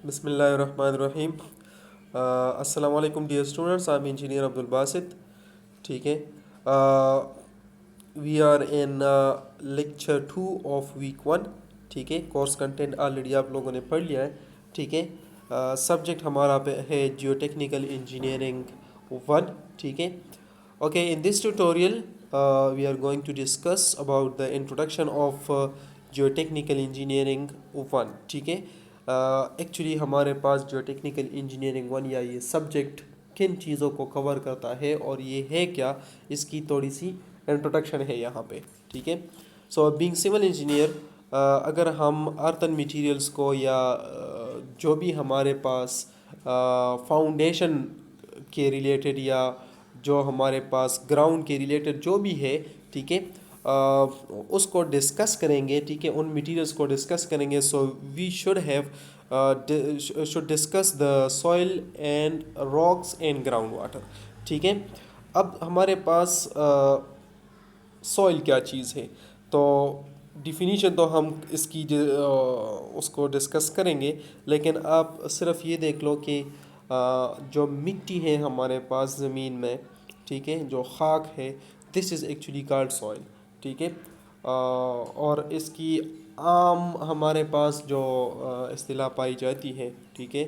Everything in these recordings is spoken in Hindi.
बिस्मिल्लाहिर्रहमानिर्रहीम। अस्सलाम वालेकुम dear students, I am engineer Abdul Basit. ठीक है, we are in lecture 2 of week 1। ठीक है, कोर्स कंटेंट ऑलरेडी आप लोगों ने पढ़ लिया है। ठीक है, सब्जेक्ट हमारा पे है जियो टेक्निकल इंजीनियरिंग 1। ठीक है, okay, in this tutorial we are going to discuss about the introduction of geo technical engineering 1। ठीक है, एक्चुअली हमारे पास जो टेक्निकल इंजीनियरिंग 1 या ये सब्जेक्ट किन चीज़ों को कवर करता है और ये है क्या, इसकी थोड़ी सी इंट्रोडक्शन है यहाँ पे। ठीक है, सो बीइंग सिविल इंजीनियर, अगर हम अर्थन मटेरियल्स को या जो भी हमारे पास फाउंडेशन के रिलेटेड या जो हमारे पास ग्राउंड के रिलेटेड जो भी है, ठीक है, उसको डिस्कस करेंगे। ठीक है, उन मटेरियल्स को डिस्कस करेंगे। So we should discuss the soil and rocks and ground water. ठीक है, अब हमारे पास सॉइल क्या चीज़ है, तो डिफिनीशन तो हम इसकी उसको डिस्कस करेंगे, लेकिन आप सिर्फ ये देख लो कि जो मिट्टी है हमारे पास ज़मीन में, ठीक है, जो खाक है, this is actually called soil. ठीक है, और इसकी आम हमारे पास जो इस्तिलाह पाई जाती है, ठीक है,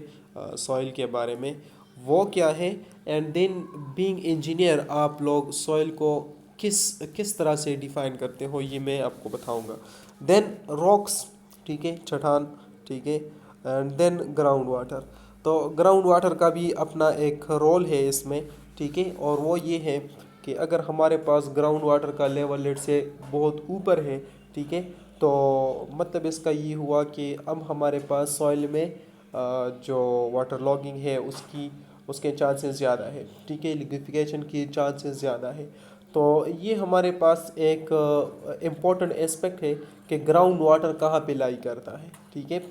सॉइल के बारे में, वो क्या है। एंड देन बीइंग इंजीनियर आप लोग सॉइल को किस किस तरह से डिफ़ाइन करते हो, ये मैं आपको बताऊंगा। देन रॉक्स, ठीक है, चट्टान, ठीक है, एंड देन ग्राउंड वाटर। तो ग्राउंड वाटर का भी अपना एक रोल है इसमें। ठीक है, और वो ये है कि अगर हमारे पास ग्राउंड वाटर का लेवल लेट से बहुत ऊपर है, ठीक है, तो मतलब इसका ये हुआ कि अब हमारे पास सॉइल में जो वाटर लॉगिंग है उसके चांसेस ज़्यादा है। ठीक है, लिक्विफिकेशन की चांसेस ज़्यादा है। तो ये हमारे पास एक इम्पॉर्टेंट एस्पेक्ट है कि ग्राउंड वाटर कहाँ पे लाई करता है, ठीक है,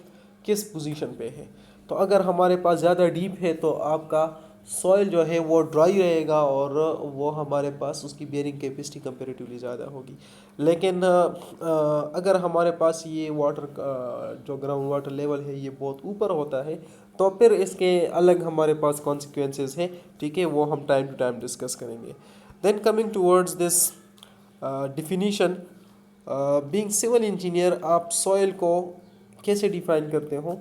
किस पोजीशन पे है। तो अगर हमारे पास ज़्यादा डीप है तो आपका सॉइल जो है वो ड्राई रहेगा और वो हमारे पास उसकी बेयरिंग कैपेसिटी कंपेरेटिवली ज़्यादा होगी। लेकिन अगर हमारे पास ये वाटर जो ग्राउंड वाटर लेवल है ये बहुत ऊपर होता है, तो फिर इसके अलग हमारे पास कॉन्सिक्वेंसेस हैं। ठीक है, वो हम टाइम टू टाइम डिस्कस करेंगे। Then coming towards this definition, being civil engineer आप सॉइल को कैसे डिफाइन करते हो,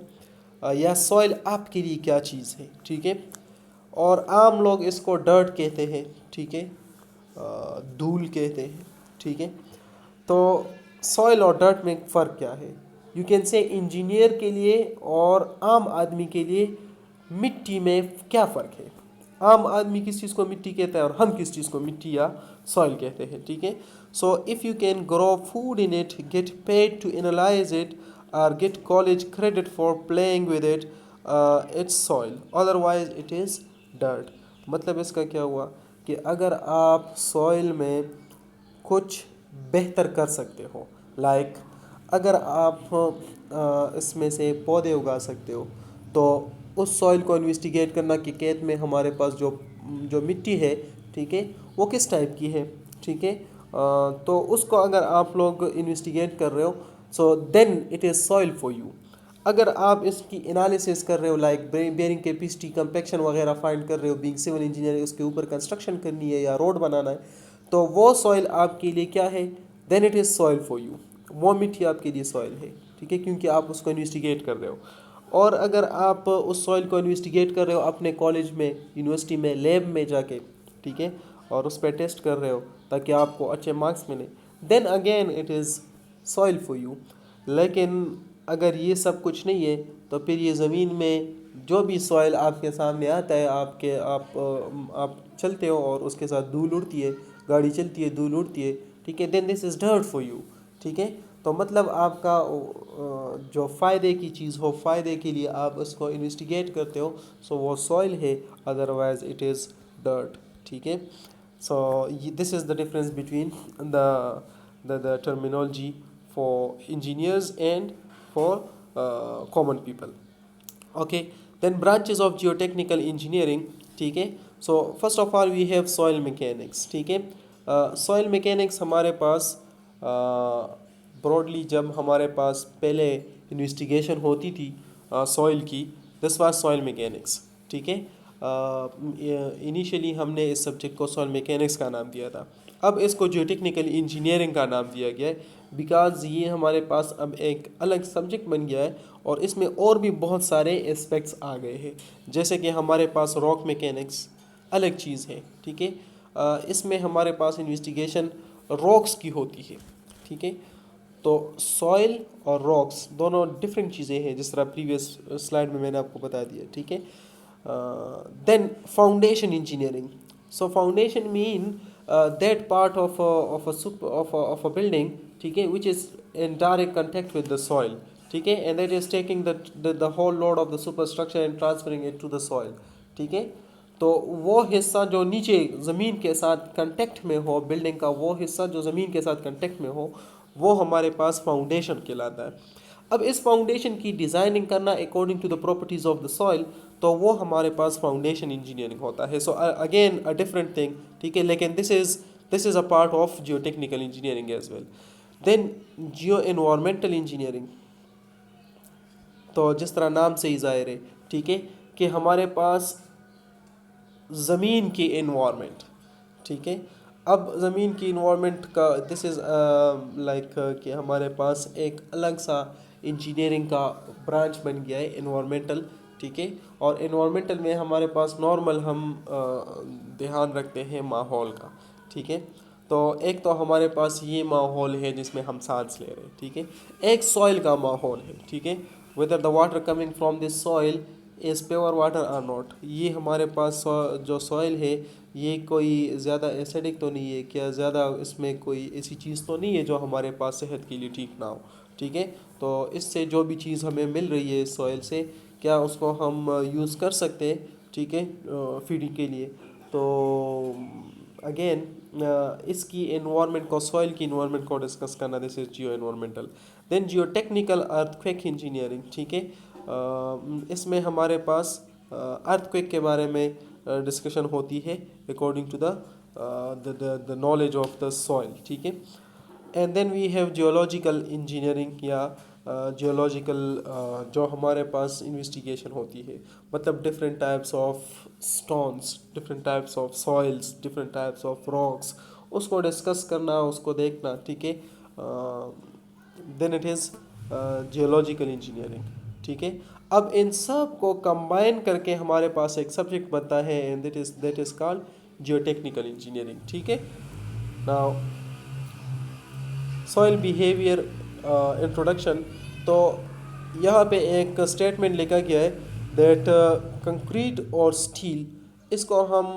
या सॉइल आपके लिए क्या चीज़ है। ठीक है, और आम लोग इसको डर्ट कहते हैं, ठीक है, धूल कहते हैं। ठीक है, तो सॉइल और डर्ट में फ़र्क क्या है, यू कैन से इंजीनियर के लिए और आम आदमी के लिए मिट्टी में क्या फ़र्क है। आम आदमी किस चीज़ को मिट्टी कहता है और हम किस चीज़ को मिट्टी या सॉइल कहते हैं। ठीक है, so if you can grow food in it, get paid to analyse it, और get college credit for playing with it, it's soil, otherwise it is dirt. मतलब इसका क्या हुआ कि अगर आप सॉइल में कुछ बेहतर कर सकते हो, लाइक अगर आप इसमें से पौधे उगा सकते हो, तो उस सॉइल को इन्वेस्टिगेट करना कि खेत में हमारे पास जो जो मिट्टी है, ठीक है, वो किस टाइप की है। ठीक है, तो उसको अगर आप लोग इन्वेस्टिगेट कर रहे हो, so then it is soil for you. अगर आप इसकी एनालिसिस कर रहे हो, लाइक बेयरिंग कैपेसिटी, कंपैक्शन वगैरह फाइंड कर रहे हो, बीइंग सिविल इंजीनियर उसके ऊपर कंस्ट्रक्शन करनी है या रोड बनाना है, तो वो सॉइल आपके लिए क्या है, then it is soil for you. वो मिट्टी आपके लिए सॉइल है। ठीक है, क्योंकि आप उसको इन्वेस्टिगेट कर रहे हो। और अगर आप उस सॉइल को इन्वेस्टिगेट कर रहे हो अपने कॉलेज में, यूनिवर्सिटी में, लैब में जाके, ठीक है, और उस पर टेस्ट कर रहे हो ताकि आपको अच्छे मार्क्स मिले, then again it is soil for you. लेकिन अगर ये सब कुछ नहीं है, तो फिर ये ज़मीन में जो भी सॉइल आपके सामने आता है, आप चलते हो और उसके साथ धूल उड़ती है, गाड़ी चलती है, धूल उड़ती है, ठीक है, then this is dirt for you. ठीक है, तो मतलब आपका जो फ़ायदे की चीज़ हो, फ़ायदे के लिए आप उसको इन्वेस्टिगेट करते हो, सो वो सॉइल है, अदरवाइज इट इज़ डर्ट। ठीक है, so this is the difference between the terminology for engineers and for common people. Okay, then branches of geotechnical engineering. ठीक है, so first of all we have soil mechanics. ठीक है, सॉइल मैकेनिक्स हमारे पास ब्रॉडली जब हमारे पास पहले इन्वेस्टिगेशन होती थी सॉइल की, दिस वाज सॉइल मैकेनिक्स। ठीक है, इनिशियली हमने इस सब्जेक्ट को सॉइल मैकेनिक्स का नाम दिया था, अब इसको जियोटेक्निकल इंजीनियरिंग का नाम दिया गया है, बिकॉज ये हमारे पास अब एक अलग सब्जेक्ट बन गया है और इसमें और भी बहुत सारे एस्पेक्ट्स आ गए हैं। जैसे कि हमारे पास रॉक मैकेनिक्स अलग चीज़ है। ठीक है, इसमें हमारे पास इन्वेस्टिगेशन रॉक्स की होती है। ठीक है, तो सॉइल और रॉक्स दोनों डिफरेंट चीज़ें हैं, जिस तरह प्रीवियस स्लाइड में मैंने आपको बता दिया। ठीक है, then foundation engineering. So foundation mean that part of a building, ठीक है, which is in direct contact with the soil. ठीक है, and that is taking the whole load of the superstructure and transferring it to the soil. ठीक है, तो वो हिस्सा जो नीचे ज़मीन के साथ कांटेक्ट में हो, बिल्डिंग का वो हिस्सा जो ज़मीन के साथ कांटेक्ट में हो, वो हमारे पास फाउंडेशन कहलाता है। अब इस फाउंडेशन की डिज़ाइनिंग करना according to the properties of the soil, तो वो हमारे पास फाउंडेशन इंजीनियरिंग होता है। So again a different thing. ठीक है, लेकिन this is a part of geo technical engineering as well. Then geo environmental engineering, तो जिस तरह नाम से ही ज़ाहिर है, ठीक है, कि हमारे पास ज़मीन की इन्वायरमेंट। ठीक है, अब ज़मीन की इन्वायरमेंट का दिस इज़ लाइक कि हमारे पास एक अलग सा इंजीनियरिंग का ब्रांच बन गया है इन्वायरमेंटल। ठीक है, और इन्वायरमेंटल में हमारे पास नॉर्मल हम ध्यान रखते हैं माहौल का। ठीक है, तो एक तो हमारे पास ये माहौल है जिसमें हम सांस ले रहे हैं। ठीक है, एक सॉइल का माहौल है। ठीक है, whether the water coming from this soil is pure water or not, ये हमारे पास जो सॉइल है ये कोई ज़्यादा एसिडिक तो नहीं है क्या, ज़्यादा इसमें कोई ऐसी चीज़ तो नहीं है जो हमारे पास सेहत के लिए ठीक ना हो। ठीक है, तो इससे जो भी चीज़ हमें मिल रही है सॉइल से, क्या उसको हम यूज़ कर सकते हैं। ठीक है, फीडिंग के लिए। तो अगेन इसकी एनवायरनमेंट को, सॉइल की एनवायरनमेंट को डिस्कस करना, this is geo environmental. Then geo technical earthquake engineering. ठीक है, इसमें हमारे पास अर्थक्वेक के बारे में डिस्कशन होती है according to the knowledge of the soil. ठीक है, and then we have geological engineering या जियोलॉजिकल जो हमारे पास इन्वेस्टिगेशन होती है, मतलब different types of stones, different types of soils, different types of rocks, उसको डिस्कस करना, उसको देखना। ठीक है, then it is geological engineering. ठीक है, अब इन सब को कंबाइन करके हमारे पास एक सब्जेक्ट बनता है and that is called geotechnical engineering. ठीक है, नाउ सॉइल बिहेवियर इंट्रोडक्शन, तो यहाँ पे एक स्टेटमेंट लिखा गया है दैट कंक्रीट और स्टील, इसको हम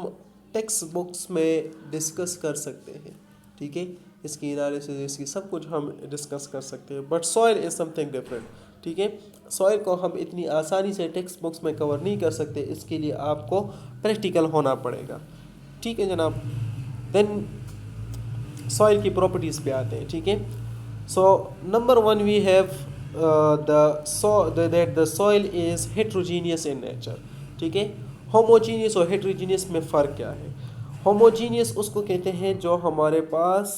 टेक्स्ट बुक्स में डिस्कस कर सकते हैं। ठीक है, इसकी एनालिसिस, इसकी सब कुछ हम डिस्कस कर सकते हैं, but soil is something different. ठीक है, सॉइल को हम इतनी आसानी से टेक्स्ट बुक्स में कवर नहीं कर सकते, इसके लिए आपको प्रैक्टिकल होना पड़ेगा। ठीक है जनाब, देन सॉइल की प्रॉपर्टीज़ पे आते हैं। ठीक है, so number one we have that the soil is heterogeneous in nature. ठीक है, होमोजीनियस और हेट्रोजीनियस में फ़र्क क्या है? होमोजीनियस उसको कहते हैं जो हमारे पास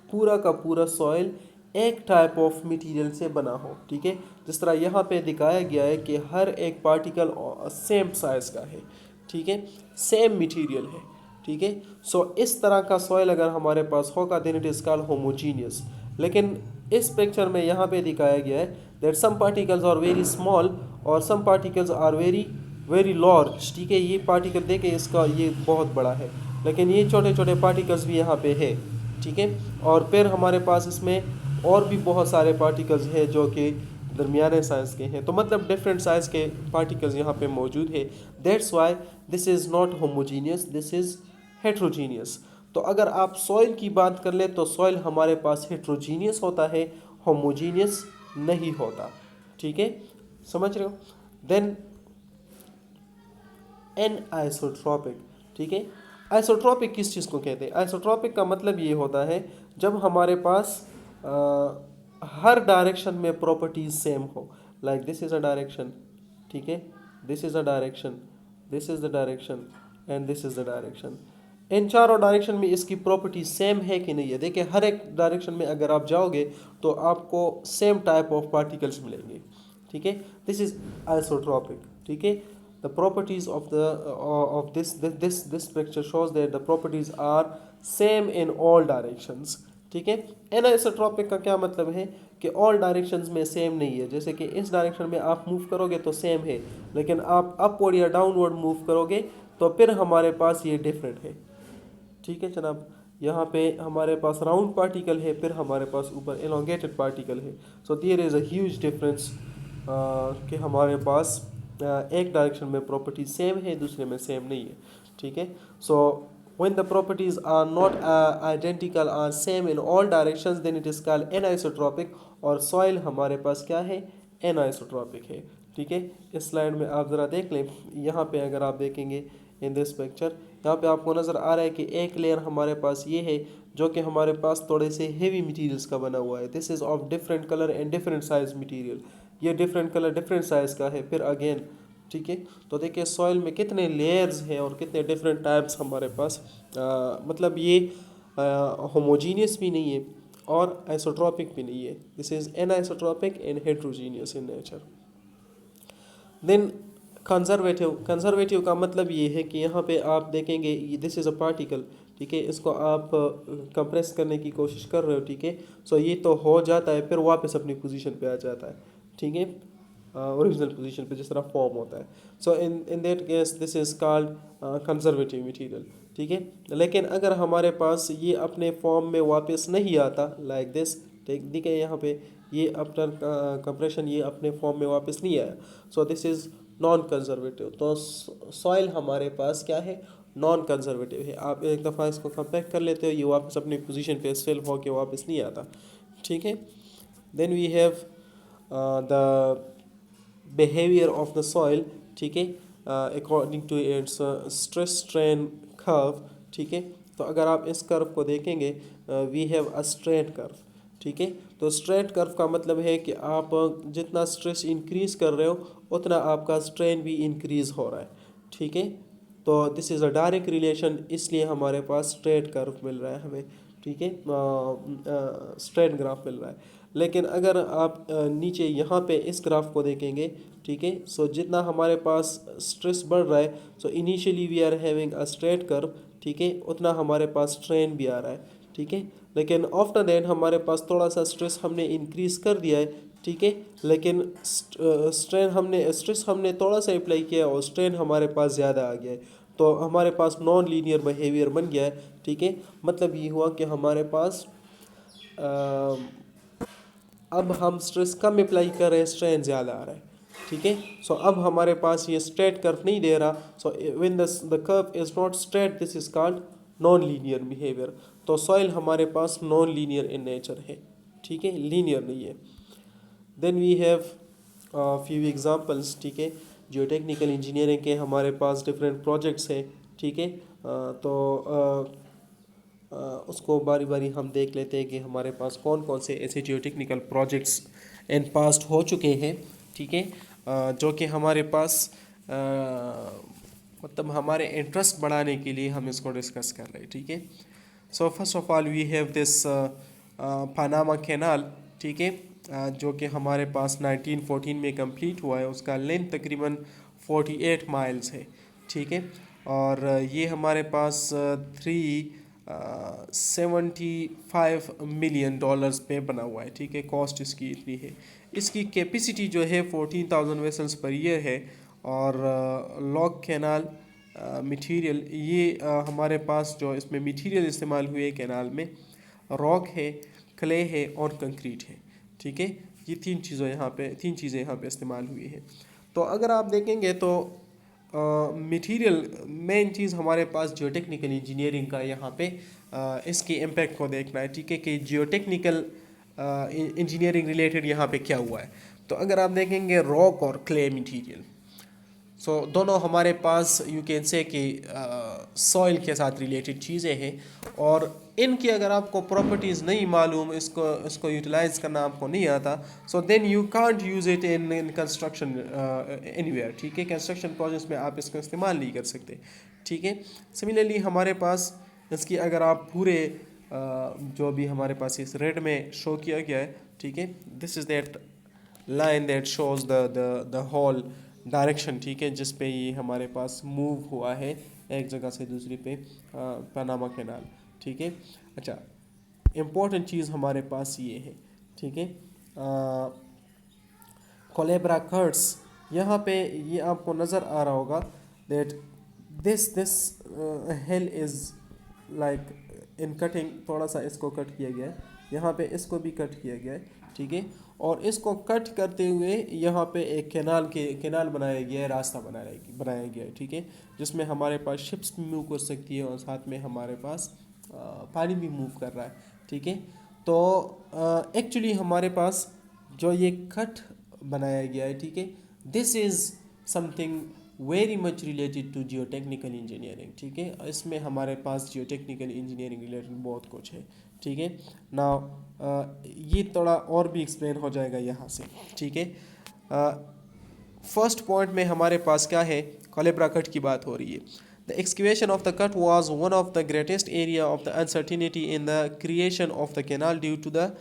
पूरा का पूरा सॉइल एक टाइप ऑफ मटेरियल से बना हो। ठीक है, जिस तरह यहाँ पे दिखाया गया है कि हर एक पार्टिकल सेम साइज़ का है। ठीक है, सेम मटेरियल है। ठीक है, सो इस तरह का सॉइल अगर हमारे पास होगा then it is called homogeneous. लेकिन इस पिक्चर में यहाँ पे दिखाया गया है that some particles are very small और some particles are very very large. ठीक है, ये पार्टिकल देखें, इसका ये बहुत बड़ा है, लेकिन ये छोटे छोटे पार्टिकल्स भी यहाँ पे है। ठीक है, और फिर हमारे पास इसमें और भी बहुत सारे पार्टिकल्स हैं जो कि दरमियाने साइज़ के हैं, तो मतलब डिफरेंट साइज़ के पार्टिकल्स यहाँ पे मौजूद है। That's why this is not homogeneous, this is heterogeneous. तो अगर आप सॉइल की बात कर ले तो सॉइल हमारे पास हेट्रोजीनियस होता है, होमोजीनियस नहीं होता। ठीक है, समझ रहे हो? Then anisotropic. ठीक है, आइसोट्रॉपिक किस चीज़ को कहते हैं? आइसोट्रॉपिक का मतलब ये होता है जब हमारे पास हर डायरेक्शन में प्रॉपर्टीज सेम हो, like this is a direction. ठीक है, this is a direction, this is the direction and this is the direction. इन चारों डायरेक्शन में इसकी प्रॉपर्टी सेम है कि नहीं है? देखिए, हर एक डायरेक्शन में अगर आप जाओगे तो आपको सेम टाइप ऑफ पार्टिकल्स मिलेंगे। ठीक है, दिस इज आइसोट्रॉपिक। ठीक है, the properties of the of this picture shows that the properties are same in all directions. ठीक है, एनाइसोट्रॉपिक का क्या मतलब है कि ऑल डायरेक्शंस में सेम नहीं है। जैसे कि इस डायरेक्शन में आप मूव करोगे तो सेम है, लेकिन आप अपवर्ड या डाउनवर्ड मूव करोगे तो फिर हमारे पास ये डिफरेंट है। ठीक है जनाब, यहाँ पे हमारे पास राउंड पार्टिकल है, फिर हमारे पास ऊपर एलोंगेटेड पार्टिकल है। So there is a huge difference कि हमारे पास एक डायरेक्शन में प्रॉपर्टी सेम है, दूसरे में सेम नहीं है। ठीक है, सो when the properties are not identical or same in all directions then it is called anisotropic, और soil हमारे पास क्या है, anisotropic है। ठीक है, इस स्लाइड में आप ज़रा देख लें, यहाँ पे अगर आप देखेंगे इन दिस पिक्चर, यहाँ पे आपको नज़र आ रहा है कि एक लेयर हमारे पास ये है जो कि हमारे पास थोड़े से हेवी मटेरियल्स का बना हुआ है। This is of different colour and different size material, ये डिफरेंट कलर डिफरेंट साइज का है। फिर अगेन ठीक है, तो देखिए सॉइल में कितने लेयर्स हैं और कितने डिफरेंट टाइप्स हमारे पास, मतलब ये होमोजीनियस भी नहीं है और आइसोट्रॉपिक भी नहीं है। This is anisotropic and heterogeneous in nature. Then conservative का मतलब ये है कि यहाँ पे आप देखेंगे दिस इज़ अ पार्टिकल। ठीक है, इसको आप कंप्रेस करने की कोशिश कर रहे हो। ठीक है, सो ये तो हो जाता है, फिर वापस अपनी पोजीशन पे आ जाता है। ठीक है, ओरिजिनल पोजीशन पे जिस तरह फॉर्म होता है। So in that case this is called conservative material. ठीक है, लेकिन अगर हमारे पास ये अपने फॉर्म में वापस नहीं आता लाइक दिस, देखिए यहाँ पे ये आफ्टर कंप्रेशन ये अपने फॉर्म में वापस नहीं आया, सो दिस इज़ नॉन कंजर्वेटिव। तो सॉइल हमारे पास क्या है, नॉन कंजर्वेटिव है। आप एक दफ़ा इसको कंपेक्ट कर लेते हो, ये वापस अपनी पोजीशन पे सेल होकर वापस नहीं आता। ठीक है, then we have the behaviour of the soil. ठीक है, according to its stress strain curve. ठीक है, तो अगर आप इस कर्व को देखेंगे, we have a straight curve. ठीक है, तो स्ट्रेट कर्व का मतलब है कि आप जितना स्ट्रेस इंक्रीज कर रहे हो उतना आपका स्ट्रेन भी इंक्रीज हो रहा है। ठीक है, तो this is a direct relation, इसलिए हमारे पास स्ट्रेट कर्व मिल रहा है हमें। ठीक है, स्ट्रेट ग्राफ मिल रहा है। लेकिन अगर आप नीचे यहाँ पे इस ग्राफ को देखेंगे, ठीक है, सो जितना हमारे पास स्ट्रेस बढ़ रहा है, so initially we are having a straight curve. ठीक है, उतना हमारे पास स्ट्रेन भी आ रहा है। ठीक है, लेकिन आफ्टर दैट हमारे पास थोड़ा सा स्ट्रेस हमने इंक्रीज कर दिया है। ठीक है, लेकिन स्ट्रेस हमने थोड़ा सा अप्लाई किया और स्ट्रेन हमारे पास ज़्यादा आ गया है, तो हमारे पास नॉन लीनियर बिहेवियर बन गया है। ठीक है, मतलब ये हुआ कि हमारे पास अब हम स्ट्रेस कम अप्लाई कर रहे हैं, स्ट्रेन ज़्यादा आ रहा है। ठीक है, सो अब हमारे पास ये स्ट्रेट कर्व नहीं दे रहा, so when the curve is not straight this is called non linear behaviour. तो सॉइल हमारे पास नॉन लीनियर इन नेचर है। ठीक है, लीनियर नहीं है। Then we have few examples. ठीक है, जियोटेक्निकल इंजीनियरिंग के हमारे पास डिफरेंट प्रोजेक्ट्स हैं। ठीक है, तो उसको बारी बारी हम देख लेते हैं कि हमारे पास कौन कौन से ऐसे जियोटेक्निकल प्रोजेक्ट्स इन पास्ट हो चुके हैं। ठीक है, जो कि हमारे पास मतलब हमारे इंटरेस्ट बढ़ाने के लिए हम इसको डिस्कस कर रहे हैं। ठीक है, so first of all we have this Panama canal. ठीक है, जो कि हमारे पास 1914 में कंप्लीट हुआ है, उसका लेंथ तकरीबन 48 माइल्स है। ठीक है, और ये हमारे पास 375 मिलियन डॉलर्स पे बना हुआ है। ठीक है, कॉस्ट इसकी इतनी है। इसकी कैपेसिटी जो है 14,000 वेसल्स पर ईयर है। और लॉक कैनाल मटेरियल, ये हमारे पास जो इसमें मटेरियल इस्तेमाल हुए कैनाल में रॉक है, क्ले है और कंक्रीट है। ठीक है, ये तीन चीज़ें यहाँ पे इस्तेमाल हुई है। तो अगर आप देखेंगे तो मटेरियल मेन चीज़ हमारे पास जियोटेक्निकल इंजीनियरिंग का यहाँ पे इसके इम्पैक्ट को देखना है। ठीक है, कि जियोटेक्निकल इंजीनियरिंग रिलेटेड यहाँ पे क्या हुआ है। तो अगर आप देखेंगे रॉक और क्ले मटेरियल, सो दोनों हमारे पास यू कैन से कि सॉइल के साथ रिलेटेड चीज़ें हैं, और इनकी अगर आपको प्रॉपर्टीज़ नहीं मालूम, इसको यूटिलाइज करना आपको नहीं आता, so then you can't use it in construction anywhere. ठीक है, कंस्ट्रक्शन प्रोजेक्ट्स में आप इसको इस्तेमाल नहीं कर सकते। ठीक है, सिमिलरली हमारे पास इसकी अगर आप पूरे जो भी हमारे पास इस रेड में शो किया गया है, ठीक है, this is that line that shows the whole direction, ठीक है, जिस पे ये हमारे पास मूव हुआ है एक जगह से दूसरी पे, पनामा कैनाल, ठीक है। अच्छा, इम्पोर्टेंट चीज़ हमारे पास ये है, ठीक है। कोलेब्रा कर्ट्स, यहाँ पे ये आपको नज़र आ रहा होगा that this hill is like in cutting, थोड़ा सा इसको कट किया गया है, यहाँ पे इसको भी कट किया गया है, ठीक है। और इसको कट करते हुए यहाँ पे एक कैनाल बनाया गया है, रास्ता बनाया गया है, ठीक है, जिसमें हमारे पास शिप्स भी मूव कर सकती है और साथ में हमारे पास पानी भी मूव कर रहा है, ठीक है। तो एक्चुअली हमारे पास जो ये कट बनाया गया है, ठीक है, this is something very much related to geo technical engineering, ठीक है। इसमें हमारे पास जियो टेक्निकल इंजीनियरिंग रिलेटेड बहुत कुछ है, ठीक है ना। ये थोड़ा और भी एक्सप्लेन हो जाएगा यहाँ से, ठीक है। फर्स्ट पॉइंट में हमारे पास क्या है, कोलेब्रा कट की बात हो रही है। The excavation of the cut was one of the greatest area of the uncertainty in the creation of the canal due to the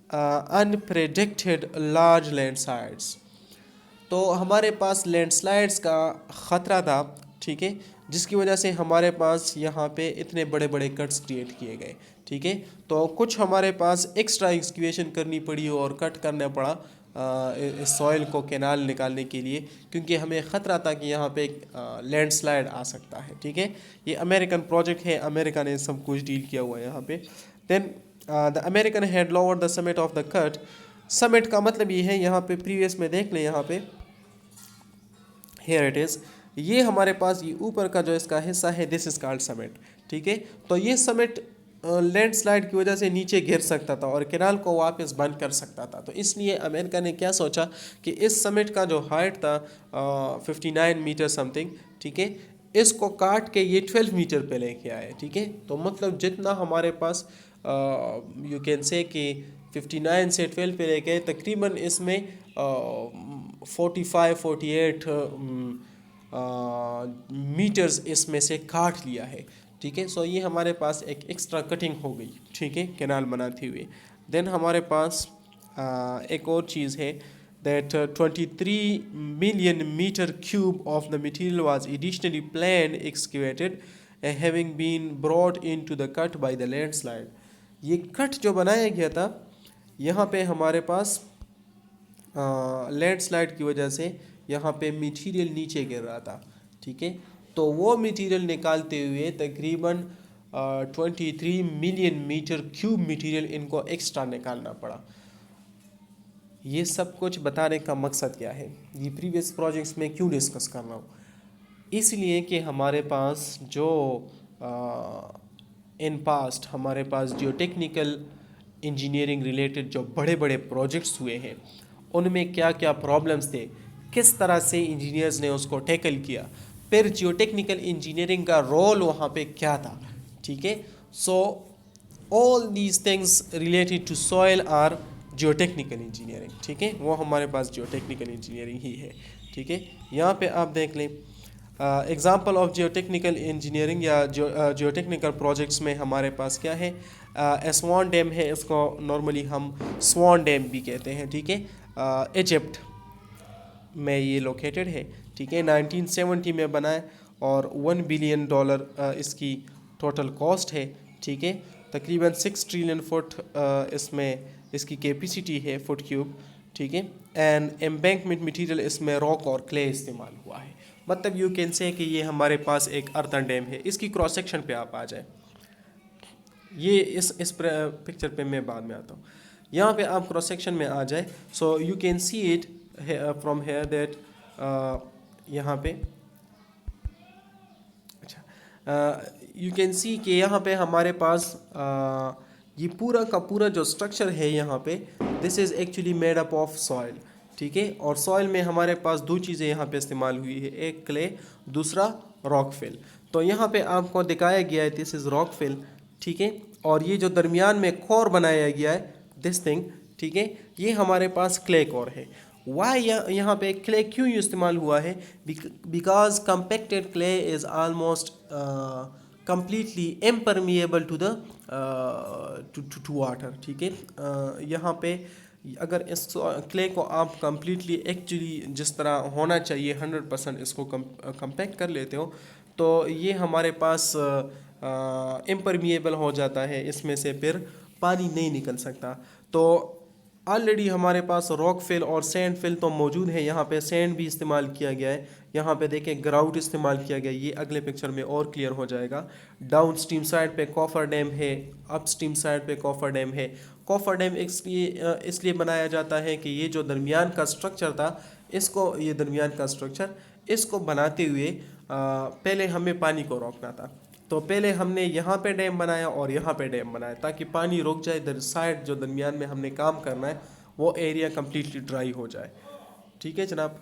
unpredicted large landslides. तो हमारे पास लैंडस्लाइड्स का ख़तरा था, ठीक है, जिसकी वजह से हमारे पास यहाँ पे इतने बड़े बड़े कट्स क्रिएट किए गए, ठीक है। तो कुछ हमारे पास एक्स्ट्रा एक्सक्यूएशन करनी पड़ी और कट करना पड़ा इस सॉइल को कैनाल निकालने के लिए, क्योंकि हमें ख़तरा था कि यहाँ पे लैंडस्लाइड आ सकता है, ठीक है। ये अमेरिकन प्रोजेक्ट है, अमेरिका ने सब कुछ डील किया हुआ है यहाँ पे। Then the American had lowered the summit of the cut. Summit का मतलब ये है, यहाँ पे प्रीवियस में देख लें, यहाँ पे हेयर इट इज़, ये हमारे पास ये ऊपर का जो इसका हिस्सा है, दिस इज कॉल्ड समिट, ठीक है। तो ये समिट लैंडस्लाइड की वजह से नीचे गिर सकता था और कैनाल को वापस बंद कर सकता था। तो इसलिए अमेरिका ने क्या सोचा कि इस समिट का जो हाइट था 59 मीटर समथिंग, ठीक है, इसको काट के ये 12 मीटर पे लेके आए, ठीक है। तो मतलब जितना हमारे पास यू कैन से कि 59 से 12 पे लेके तकरीबन इसमें 45-48 मीटर्स इसमें से काट लिया है, ठीक है। सो ये हमारे पास एक एक्स्ट्रा कटिंग हो गई, ठीक है, कैनाल बनाते हुए। देन हमारे पास एक और चीज़ है that 23 million meter cube of the material was additionally planned excavated having been brought into the cut by the landslide। ये कट जो बनाया गया था यहाँ पे हमारे पास लैंडस्लाइड की वजह से यहाँ पे मटेरियल नीचे गिर रहा था, ठीक है। तो वो मटेरियल निकालते हुए तकरीबन 23 मिलियन मीटर क्यूब मटेरियल इनको एक्स्ट्रा निकालना पड़ा। ये सब कुछ बताने का मकसद क्या है, ये प्रीवियस प्रोजेक्ट्स में क्यों डिस्कस कर रहा हूँ, इसलिए कि हमारे पास जो इन पास्ट हमारे पास जियो टेक्निकल इंजीनियरिंग रिलेटेड जो बड़े बड़े प्रोजेक्ट्स हुए हैं, उनमें क्या क्या प्रॉब्लम्स थे, किस तरह से इंजीनियर्स ने उसको टैकल किया, फिर जियो टेक्निकल इंजीनियरिंग का रोल वहाँ पे क्या था, ठीक है। So all these things related to soil or geotechnical engineering, ठीक है, वो हमारे पास जियोटेक्निकल इंजीनियरिंग ही है, ठीक है। यहाँ पे आप देख लें एग्जांपल ऑफ जियोटेक्निकल इंजीनियरिंग या जियोटेक्निकल प्रोजेक्ट्स में हमारे पास क्या है, एस्वान डैम है, इसको नॉर्मली हम स्वान डैम भी कहते हैं, ठीक है, इजिप्ट में ये लोकेटेड है, ठीक है, 1970 में बना है और $1 बिलियन इसकी टोटल कॉस्ट है, ठीक है। तकरीबन 6 ट्रिलियन फुट इसमें इसकी कैपेसिटी है, फुट क्यूब, ठीक है। एंड एम्बैंकमेंट मटेरियल इसमें रॉक और क्ले इस्तेमाल हुआ है। मतलब यू कैन से कि ये हमारे पास एक अर्थन डैम है। इसकी क्रॉस सेक्शन पे आप आ जाए, ये इस पिक्चर पे मैं बाद में आता हूँ। यहाँ पे आप क्रॉस सेक्शन में आ जाए, so you can see it from here that, यहाँ पे अच्छा यू कैन सी कि यहाँ पे हमारे पास ये पूरा का पूरा जो स्ट्रक्चर है यहाँ पे, this is actually made up of soil, ठीक है। और सॉइल में हमारे पास दो चीज़ें यहाँ पे इस्तेमाल हुई है, एक क्ले, दूसरा रॉक फिल। तो यहाँ पे आपको दिखाया गया है दिस इज़ रॉक फिल, ठीक है। और ये जो दरमियान में कोर बनाया गया है, दिस थिंग, ठीक है, ये हमारे पास क्ले कोर है। वाई यहाँ पे क्ले क्यों इस्तेमाल हुआ है, because compacted clay is almost completely impermeable to the to water, ठीक है। यहाँ पे अगर इस क्ले को आप कंप्लीटली एक्चुअली जिस तरह होना चाहिए 100% इसको कंपैक्ट कर लेते हो, तो ये हमारे पास इम्परमिएबल हो जाता है, इसमें से फिर पानी नहीं निकल सकता। तो ऑलरेडी हमारे पास रॉक फिल और सैंड फिल तो मौजूद है, यहाँ पे सैंड भी इस्तेमाल किया गया है, यहाँ पे देखें ग्राउट इस्तेमाल किया गया है, ये अगले पिक्चर में और क्लियर हो जाएगा। डाउन स्ट्रीम साइड पे कॉफर डैम है, अप स्ट्रीम साइड पे कॉफर डैम है। कॉफर डैम इसलिए बनाया जाता है कि ये जो दरमियान का स्ट्रक्चर था, ये दरमियान का स्ट्रक्चर इसको बनाते हुए पहले हमें पानी को रोकना था। तो पहले हमने यहाँ पे डैम बनाया और यहाँ पे डैम बनाया ताकि पानी रुक जाए, इधर साइड जो दरमियान में हमने काम करना है वो एरिया कम्प्लीटली ड्राई हो जाए। ठीक है जनाब।